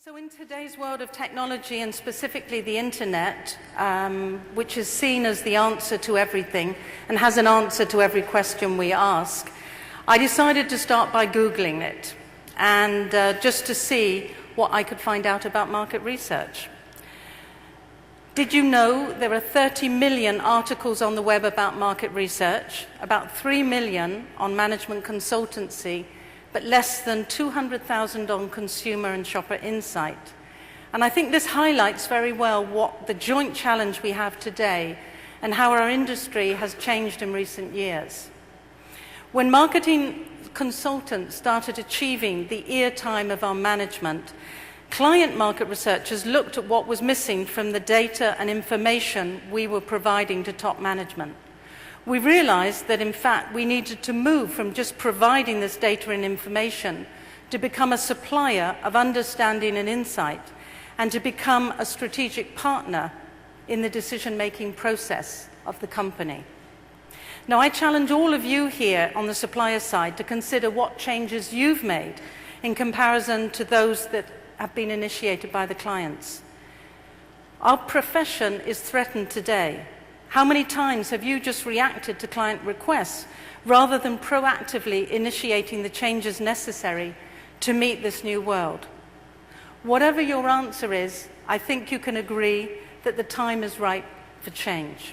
So in today's world of technology, and specifically the internet, which is seen as the answer to everything and has an answer to every question we ask, I decided to start by Googling it and just to see what I could find out about market research. Did you know there are 30 million articles on the web about market research, about 3 million on management consultancy, but less than 200,000 on consumer and shopper insight? And I think this highlights very well what the joint challenge we have today and how our industry has changed in recent years. When marketing consultants started achieving the ear time of our management, client market researchers looked at what was missing from the data and information we were providing to top management. We realized that, in fact, we needed to move from just providing this data and information to become a supplier of understanding and insight, and to become a strategic partner in the decision-making process of the company. Now, I challenge all of you here on the supplier side to consider what changes you've made in comparison to those that have been initiated by the clients. Our profession is threatened today. How many times have you just reacted to client requests rather than proactively initiating the changes necessary to meet this new world? Whatever your answer is, I think you can agree that the time is right for change.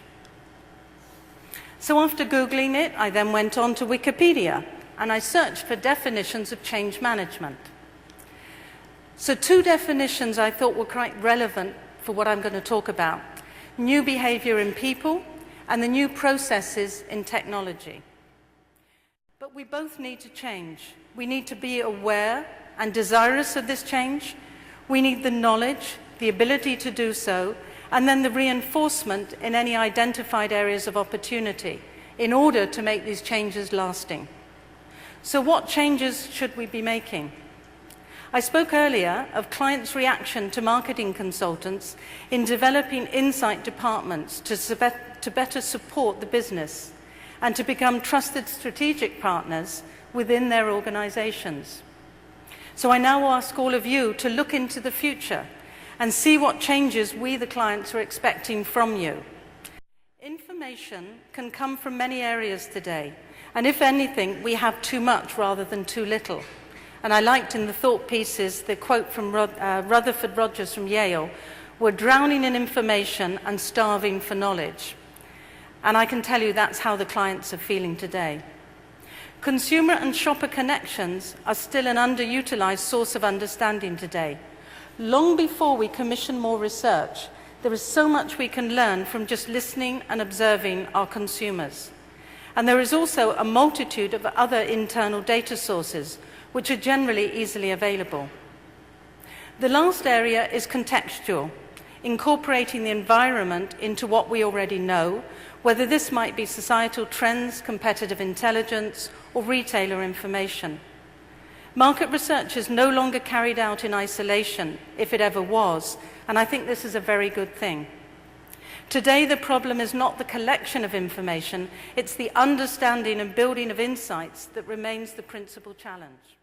So after Googling it, I then went on to Wikipedia and I searched for definitions of change management. So two definitions I thought were quite relevant for what I'm going to talk about: new behavior in people and the new processes in technology. But we both need to change. We need to be aware and desirous of this change. We need the knowledge, the ability to do so, and then the reinforcement in any identified areas of opportunity in order to make these changes lasting. So what changes should we be making? I spoke earlier of clients' reaction to marketing consultants in developing insight departments to better support the business and to become trusted strategic partners within their organizations. So I now ask all of you to look into the future and see what changes we, the clients, are expecting from you. Information can come from many areas today, and if anything, we have too much rather than too little. And I liked in the thought pieces the quote from Rutherford Rogers from Yale: "We're drowning in information and starving for knowledge." And I can tell you that's how the clients are feeling today. Consumer and shopper connections are still an underutilized source of understanding today. Long before we commission more research, there is so much we can learn from just listening and observing our consumers. And there is also a multitude of other internal data sources which are generally easily available. The last area is contextual, incorporating the environment into what we already know, whether this might be societal trends, competitive intelligence, or retailer information. Market research is no longer carried out in isolation, if it ever was, and I think this is a very good thing. Today, the problem is not the collection of information, it's the understanding and building of insights that remains the principal challenge.